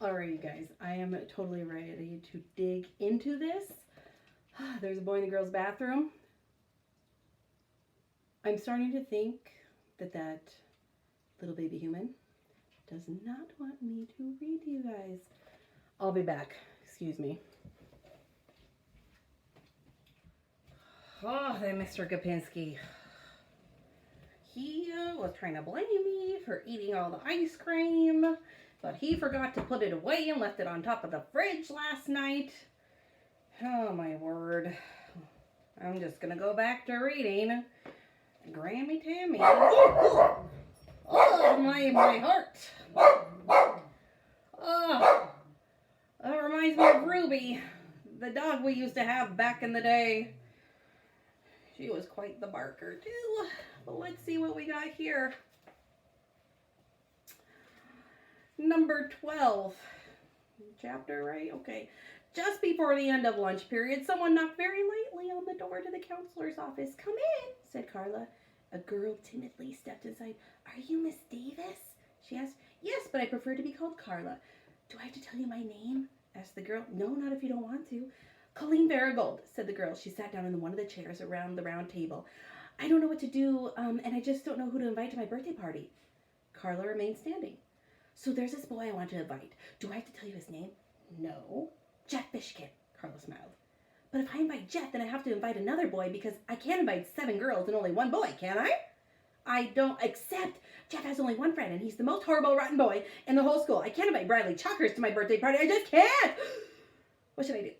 Alright, you guys, I am totally ready to dig into this. There's a boy in the girls' bathroom. I'm starting to think that little baby human does not want me to read to you guys. I'll be back. Excuse me. Oh, that Mr. Gopinski. He was trying to blame me for eating all the ice cream, but he forgot to put it away and left it on top of the fridge last night. Oh, my word. I'm just going to go back to reading. Grammy Tammy. Oh, my heart. Oh, that reminds me of Ruby, the dog we used to have back in the day. She was quite the barker, too. But let's see what we got here. Number 12. Chapter, right? Okay. Just before the end of lunch period, someone knocked very lightly on the door to the counselor's office. "Come in," said Carla. A girl timidly stepped inside. "Are you Miss Davis?" she asked. "Yes, but I prefer to be called Carla." "Do I have to tell you my name?" asked the girl. "No, not if you don't want to." "Colleen Marigold," said the girl. She sat down in one of the chairs around the round table. "I don't know what to do, and I just don't know who to invite to my birthday party." Carla remained standing. "So there's this boy I want to invite. Do I have to tell you his name?" "No." "Jeff Fishkin," Carla smiled. "But if I invite Jeff, then I have to invite another boy because I can't invite 7 girls and only 1 boy, can I?" "I don't accept. Jeff has only 1 friend, and he's the most horrible, rotten boy in the whole school. I can't invite Bradley Chalkers to my birthday party. I just can't." "What should I do?"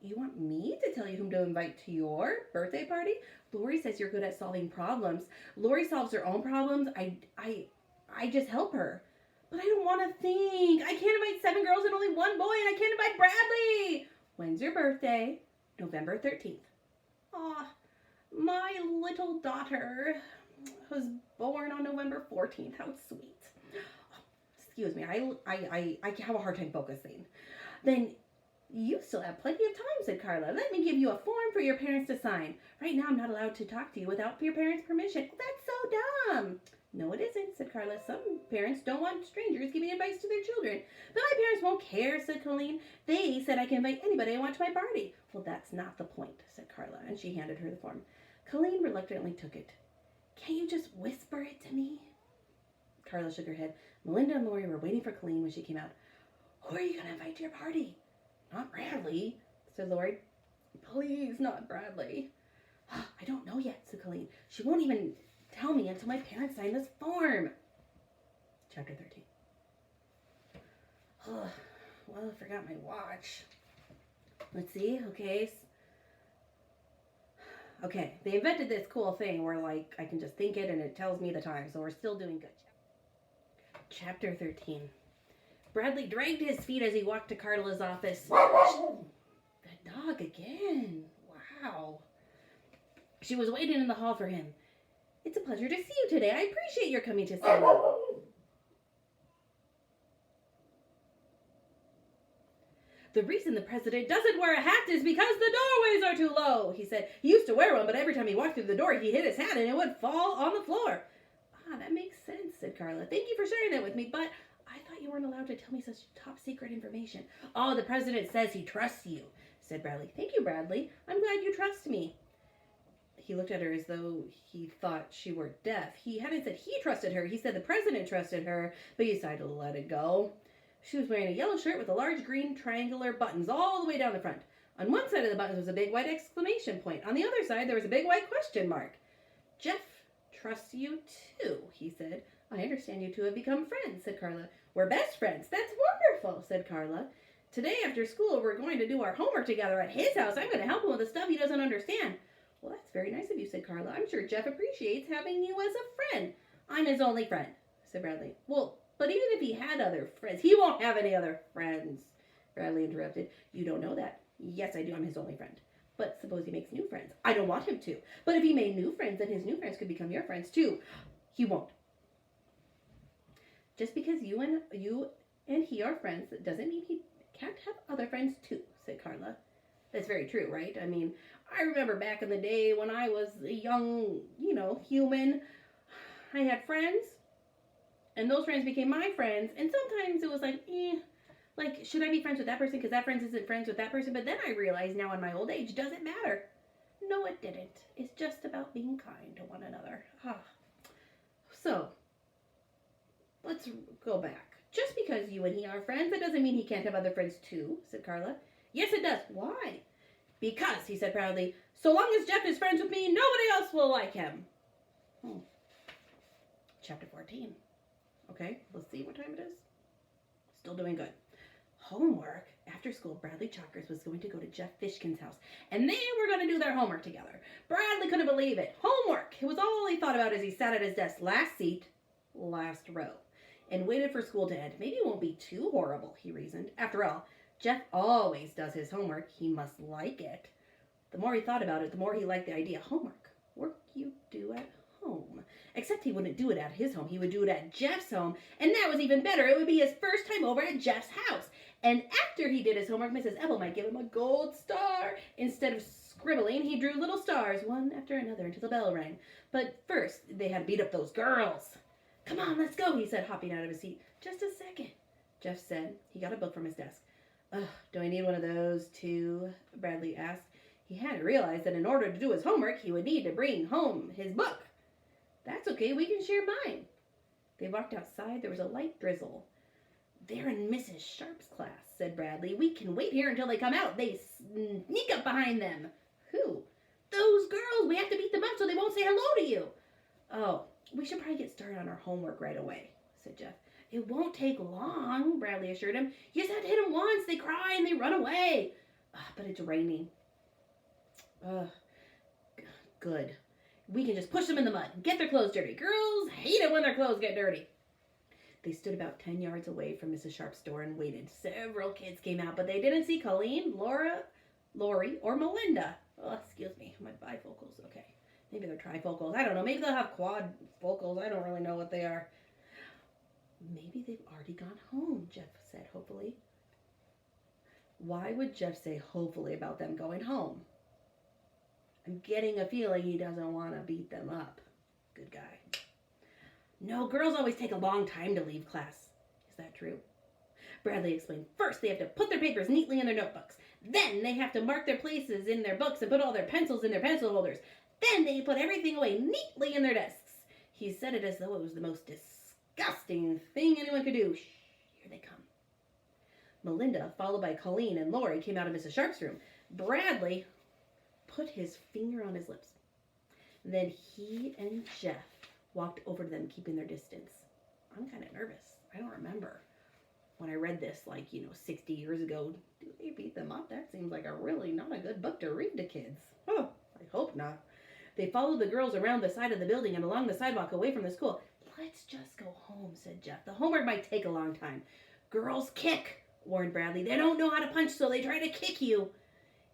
"You want me to tell you whom to invite to your birthday party? Lori says you're good at solving problems." "Lori solves her own problems. I just help her." "But I don't want to think. I can't invite 7 girls and only 1 boy, and I can't invite Bradley." "When's your birthday?" "November 13th. "Aw, my little daughter was born on November 14th. How sweet." "Excuse me, I have a hard time focusing." "Then you still have plenty of time," said Carla. "Let me give you a form for your parents to sign. Right now I'm not allowed to talk to you without your parents' permission." "That's so dumb." "No, it isn't," said Carla. "Some parents don't want strangers giving advice to their children." "But my parents won't care," said Colleen. "They said I can invite anybody I want to my party." "Well, that's not the point," said Carla, and she handed her the form. Colleen reluctantly took it. "Can't you just whisper it to me?" Carla shook her head. Melinda and Lori were waiting for Colleen when she came out. "Who are you going to invite to your party?" "Not Bradley," said Lori. "Please, not Bradley." "I don't know yet," said Colleen. "She won't even tell me until my parents sign this form." Chapter 13. Oh, well, I forgot my watch. Let's see. Okay, they invented this cool thing where, like, I can just think it and it tells me the time, so we're still doing good. Chapter 13. Bradley dragged his feet as he walked to Carla's office. That dog again. Wow. She was waiting in the hall for him. "It's a pleasure to see you today. I appreciate your coming to see me." "The reason the president doesn't wear a hat is because the doorways are too low," he said. "He used to wear one, but every time he walked through the door, he hit his hat and it would fall on the floor." "Ah, that makes sense," said Carla. "Thank you for sharing that with me, but I thought you weren't allowed to tell me such top secret information." "Oh, the president says he trusts you," said Bradley. "Thank you, Bradley. I'm glad you trust me." He looked at her as though he thought she were deaf. He hadn't said he trusted her. He said the president trusted her, but he decided to let it go. She was wearing a yellow shirt with the large green triangular buttons all the way down the front. On one side of the buttons was a big white exclamation point. On the other side, there was a big white question mark. "Jeff trusts you too," he said. "I understand you two have become friends," said Carla. "We're best friends." "That's wonderful," said Carla. "Today after school, we're going to do our homework together at his house. I'm going to help him with the stuff he doesn't understand." "Well, that's very nice of you," said Carla. "I'm sure Jeff appreciates having you as a friend." "I'm his only friend," said Bradley. "Well, but even if he had other friends..." "He won't have any other friends," Bradley interrupted. "You don't know that." "Yes, I do. I'm his only friend." "But suppose he makes new friends." "I don't want him to." "But if he made new friends, then his new friends could become your friends too." "He won't." "Just because you and he are friends, that doesn't mean he can't have other friends too," said Carla. That's very true, right? I mean, I remember back in the day when I was a young, human, I had friends, and those friends became my friends, and sometimes it was like, Like, should I be friends with that person because that friend isn't friends with that person? But then I realized now in my old age, doesn't matter. No, it didn't. It's just about being kind to one another. So, let's go back. Just because you and he are friends, that doesn't mean he can't have other friends too, said Carla. Yes, it does. Why? Because, he said proudly, so long as Jeff is friends with me, nobody else will like him. Chapter 14. Okay, let's see what time it is. Still doing good. Homework. After school, Bradley Chalkers was going to go to Jeff Fishkin's house, and they were going to do their homework together. Bradley couldn't believe it. Homework! It was all he thought about as he sat at his desk, last seat, last row, and waited for school to end. Maybe it won't be too horrible, he reasoned. After all, Jeff always does his homework. He must like it. The more he thought about it, the more he liked the idea. Homework. Work you do at home. Except he wouldn't do it at his home. He would do it at Jeff's home, and that was even better. It would be his first time over at Jeff's house. And after he did his homework, Mrs. Ebel might give him a gold star. Instead of scribbling, he drew little stars, one after another, until the bell rang. But first, they had to beat up those girls. Come on, let's go, he said, hopping out of his seat. Just a second, Jeff said. He got a book from his desk. Do I need one of those too? Bradley asked. He hadn't realized that in order to do his homework, he would need to bring home his book. That's okay, we can share mine. They walked outside. There was a light drizzle. They're in Mrs. Sharp's class, said Bradley. We can wait here until they come out. They sneak up behind them. Who? Those girls. We have to beat them up so they won't say hello to you. Oh, we should probably get started on our homework right away, said Jeff. It won't take long, Bradley assured him. You just have to hit them once. They cry and they run away. But it's raining. Good. We can just push them in the mud and get their clothes dirty. Girls hate it when their clothes get dirty. They stood about 10 yards away from Mrs. Sharp's door and waited. Several kids came out, but they didn't see Colleen, Lori, or Melinda. Oh, excuse me, my bifocals. Okay, maybe they're trifocals. I don't know. Maybe they'll have quadfocals. I don't really know what they are. Maybe they've already gone home, Jeff said hopefully. Why would Jeff say hopefully about them going home? I'm getting a feeling he doesn't want to beat them up. Good guy. No, girls always take a long time to leave class. Is that true? Bradley explained. First, they have to put their papers neatly in their notebooks. Then they have to mark their places in their books and put all their pencils in their pencil holders. Then they put everything away neatly in their desks. He said it as though it was the most disgusting thing anyone could do. Shh, here they come. Melinda, followed by Colleen and Lori, came out of Mrs. Sharp's room. Bradley put his finger on his lips. Then he and Jeff walked over to them, keeping their distance. I'm kind of nervous. I don't remember when I read this, 60 years ago. Do they beat them up? That seems like a really not a good book to read to kids. Oh, I hope not. They followed the girls around the side of the building and along the sidewalk away from the school. Let's just go home, said Jeff. The homework might take a long time. Girls kick, warned Bradley. They don't know how to punch, so they try to kick you.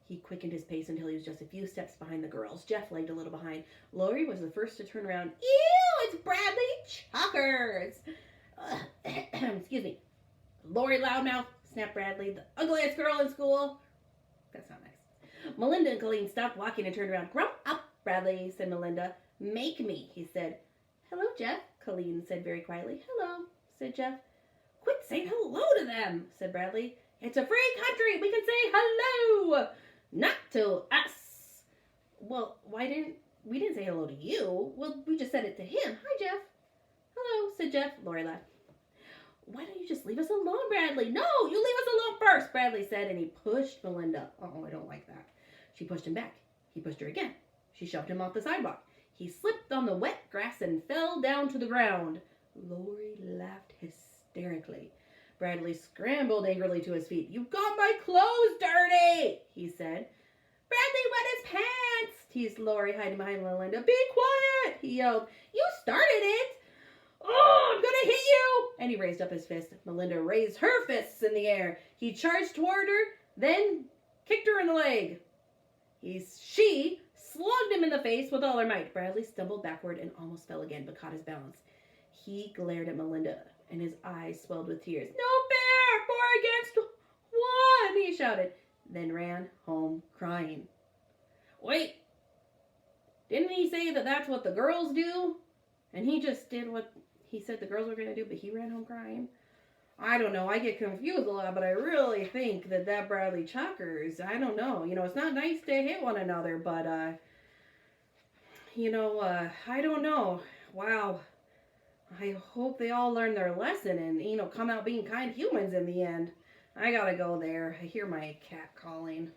He quickened his pace until he was just a few steps behind the girls. Jeff lagged a little behind. Lori was the first to turn around. Ew, it's Bradley Chalkers. Excuse me. Lori Loudmouth, snapped Bradley. The ugliest girl in school. That's not nice. Melinda and Colleen stopped walking and turned around. Grow up, Bradley, said Melinda. Make me, he said. Hello, Jeff, Colleen said very quietly. Hello, said Jeff. Quit saying hello to them, said Bradley. It's a free country. We can say hello. Not to us. Well, we didn't say hello to you. Well, we just said it to him. Hi, Jeff. Hello, said Jeff. Lori laughed. Why don't you just leave us alone, Bradley? No, you leave us alone first, Bradley said, and he pushed Melinda. Oh, I don't like that. She pushed him back. He pushed her again. She shoved him off the sidewalk. He slipped on the wet grass and fell down to the ground. Lori laughed hysterically. Bradley scrambled angrily to his feet. You got my clothes dirty, he said. Bradley wet his pants, teased Lori, hiding behind Melinda. Be quiet, he yelled. You started it. Oh, I'm going to hit you. And he raised up his fist. Melinda raised her fists in the air. He charged toward her, then kicked her in the leg. She slugged him in the face with all her might. Bradley stumbled backward and almost fell again, but caught his balance. He glared at Melinda, and his eyes swelled with tears. No fair! 4 against 1, he shouted, then ran home crying. Wait, didn't he say that that's what the girls do? And he just did what he said the girls were going to do, but he ran home crying? I don't know. I get confused a lot, but I really think that Bradley Chuckers, I don't know. You know, it's not nice to hit one another, but, I don't know. Wow. I hope they all learn their lesson and, come out being kind humans in the end. I gotta go there. I hear my cat calling.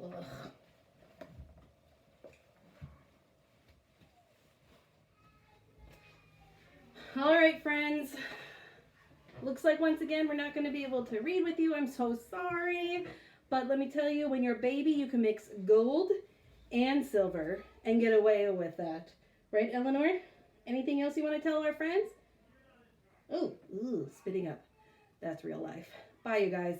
Ugh. All right, friends. Looks like once again we're not going to be able to read with you. I'm so sorry. But let me tell you, when you're a baby, you can mix gold and silver and get away with that. Right, Eleanor? Anything else you want to tell our friends? Oh, spitting up. That's real life. Bye, you guys.